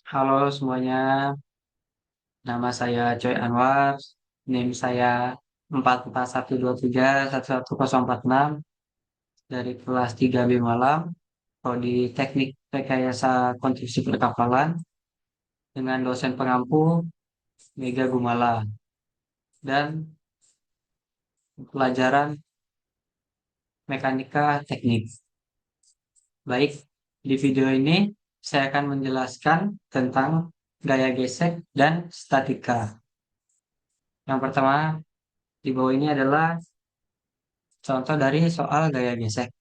Halo semuanya, nama saya Choi Anwar, NIM saya 4412311046 dari kelas 3B Malam, Prodi Teknik Rekayasa Konstruksi Perkapalan dengan dosen pengampu Mega Gumala dan pelajaran Mekanika Teknik. Baik, di video ini saya akan menjelaskan tentang gaya gesek dan statika. Yang pertama, di bawah ini adalah contoh dari soal gaya gesek.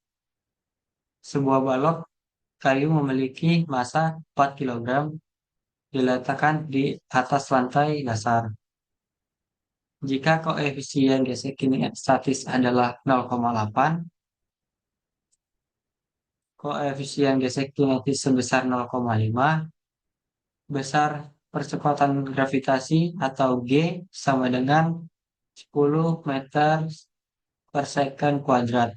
Sebuah balok kayu memiliki massa 4 kg diletakkan di atas lantai dasar. Jika koefisien gesek kinestatis adalah 0,8, koefisien gesek kinetis sebesar 0,5, besar percepatan gravitasi atau G sama dengan 10 meter per second kuadrat,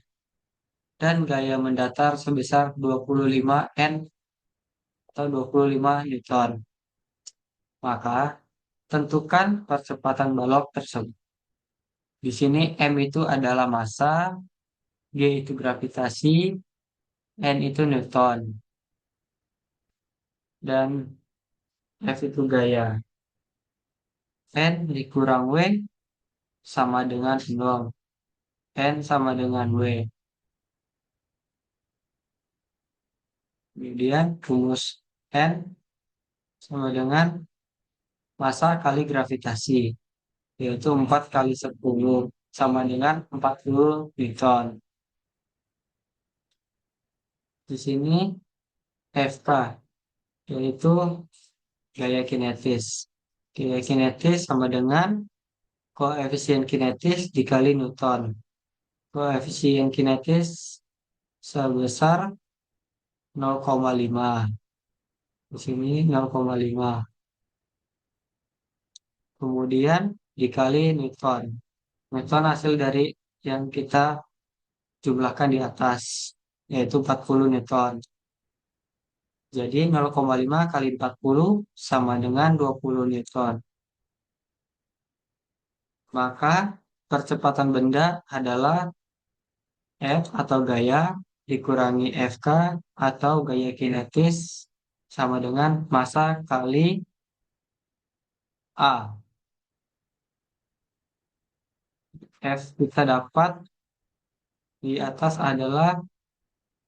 dan gaya mendatar sebesar 25 N atau 25 Newton. Maka tentukan percepatan balok tersebut. Di sini M itu adalah massa, G itu gravitasi, N itu Newton, dan F itu gaya. N dikurang W sama dengan 0. N sama dengan W. Kemudian rumus N sama dengan massa kali gravitasi, yaitu 4 kali 10 sama dengan 40 Newton. Di sini FK, yaitu gaya kinetis. Gaya kinetis sama dengan koefisien kinetis dikali Newton. Koefisien kinetis sebesar 0,5. Di sini 0,5. Kemudian dikali Newton. Newton hasil dari yang kita jumlahkan di atas, yaitu 40 Newton. Jadi 0,5 kali 40 sama dengan 20 Newton. Maka percepatan benda adalah F atau gaya dikurangi FK atau gaya kinetis sama dengan massa kali A. F kita dapat di atas adalah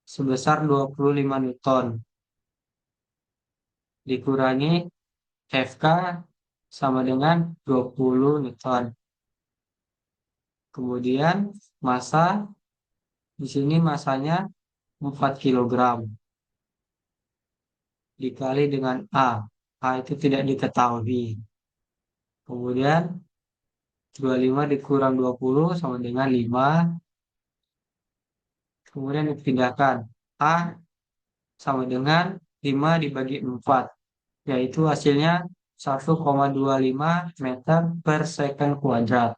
sebesar 25 Newton dikurangi FK sama dengan 20 Newton. Kemudian massa di sini massanya 4 kg dikali dengan A. A itu tidak diketahui. Kemudian 25 dikurang 20 sama dengan 5. Kemudian dipindahkan. A sama dengan 5 dibagi 4. Yaitu hasilnya 1,25 meter per second kuadrat.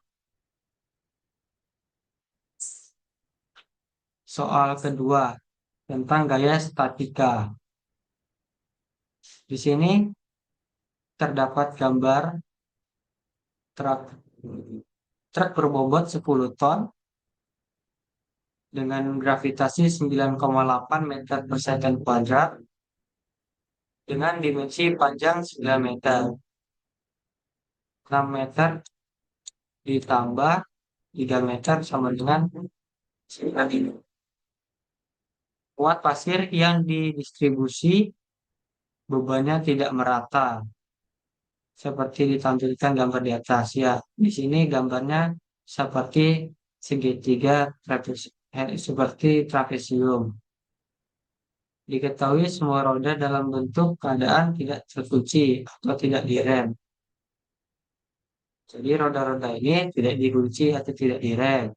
Soal kedua tentang gaya statika. Di sini terdapat gambar truk berbobot 10 ton dengan gravitasi 9,8 meter per second kuadrat dengan dimensi panjang 9 meter. 6 meter ditambah 3 meter sama dengan 9. Muat pasir yang didistribusi bebannya tidak merata, seperti ditampilkan gambar di atas. Ya, di sini gambarnya seperti segitiga seperti trapesium. Diketahui semua roda dalam bentuk keadaan tidak terkunci atau tidak direm. Jadi roda-roda ini tidak dikunci atau tidak direm.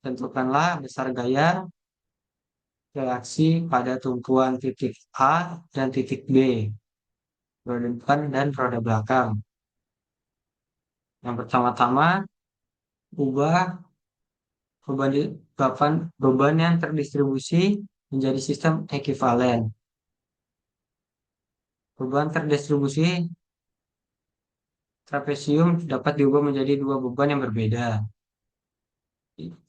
Tentukanlah besar gaya reaksi pada tumpuan titik A dan titik B, roda depan dan roda belakang. Yang pertama-tama, ubah beban yang terdistribusi menjadi sistem ekivalen. Beban terdistribusi trapesium dapat diubah menjadi dua beban yang berbeda,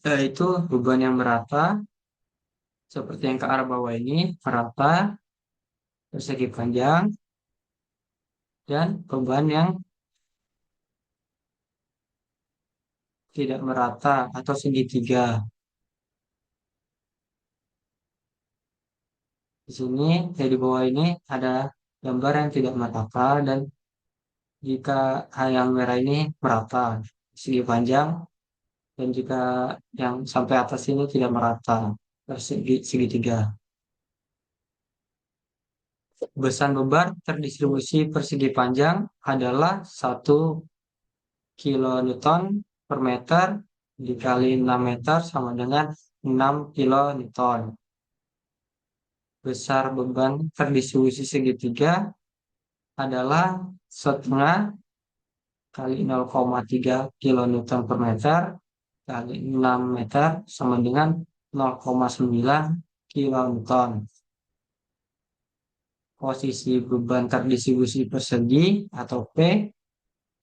yaitu beban yang merata, seperti yang ke arah bawah ini, merata, persegi panjang, dan beban yang tidak merata atau segitiga. Di sini, di bawah ini ada gambar yang tidak merata, dan jika yang merah ini merata, segi panjang, dan jika yang sampai atas ini tidak merata, segitiga. Besan beban terdistribusi persegi panjang adalah 1 kilonewton per meter dikali 6 meter sama dengan 6 kilonewton. Besar beban terdistribusi segitiga adalah setengah kali 0,3 kilonewton per meter kali 6 meter sama dengan 0,9 kilonewton. Posisi beban terdistribusi persegi atau P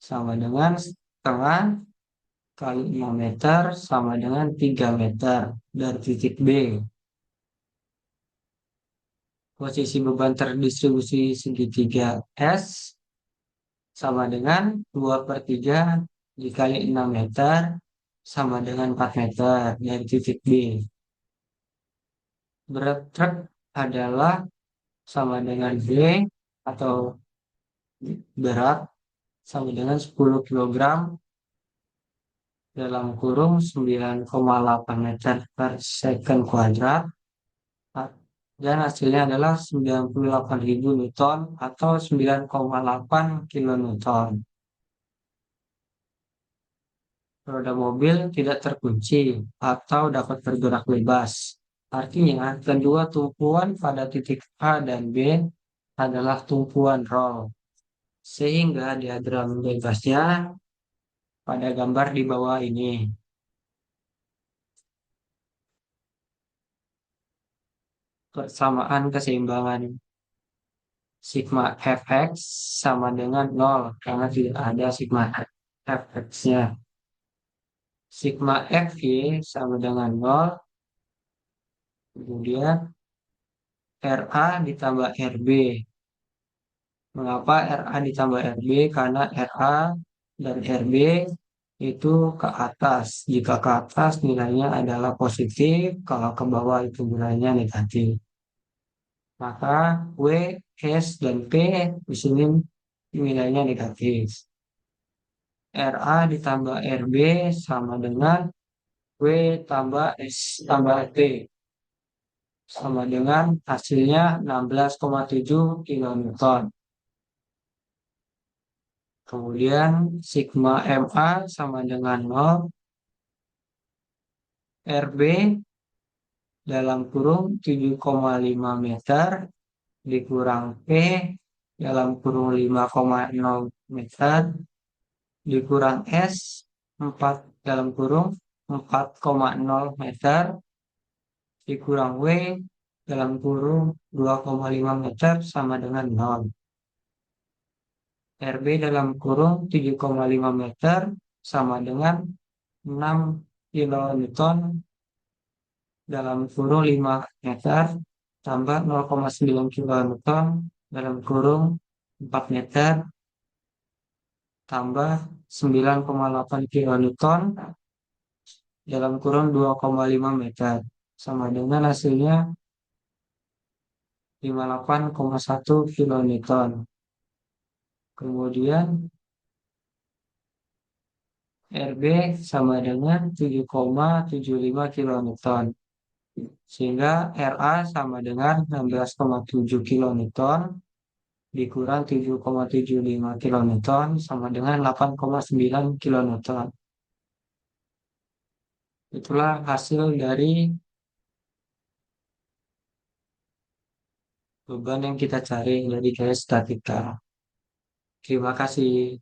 sama dengan setengah kali 6 meter sama dengan 3 meter dari titik B. Posisi beban terdistribusi segitiga S sama dengan 2 per 3 dikali 6 meter sama dengan 4 meter dari titik B. Berat truk adalah sama dengan B atau berat sama dengan 10 kilogram dalam kurung 9,8 meter per second kuadrat, dan hasilnya adalah 98.000 Newton atau 9,8 kilonewton. Roda mobil tidak terkunci atau dapat bergerak bebas. Artinya, kedua tumpuan pada titik A dan B adalah tumpuan roll. Sehingga diagram bebasnya pada gambar di bawah ini. Persamaan keseimbangan sigma fx sama dengan 0 karena tidak ada sigma fx-nya. Sigma fy sama dengan 0, kemudian RA ditambah RB. Mengapa RA ditambah RB? Karena RA dan RB itu ke atas. Jika ke atas nilainya adalah positif, kalau ke bawah itu nilainya negatif. Maka W, S, dan P di sini nilainya negatif. RA ditambah RB sama dengan W tambah S tambah T. Sama dengan hasilnya 16,7 kilonewton. Kemudian sigma MA sama dengan 0. RB dalam kurung 7,5 meter dikurang P dalam kurung 5,0 meter dikurang S 4 dalam kurung 4,0 meter dikurang W dalam kurung 2,5 meter sama dengan 0. RB dalam kurung 7,5 meter sama dengan 6 kilonewton dalam kurung 5 meter tambah 0,9 kilonewton dalam kurung 4 meter tambah 9,8 kilonewton dalam kurung 2,5 meter sama dengan hasilnya 58,1 kilonewton. Kemudian RB sama dengan 7,75 kilonewton. Sehingga RA sama dengan 16,7 kilonewton dikurang 7,75 kilonewton sama dengan 8,9 kilonewton. Itulah hasil dari beban yang kita cari dari gaya statika. Terima kasih.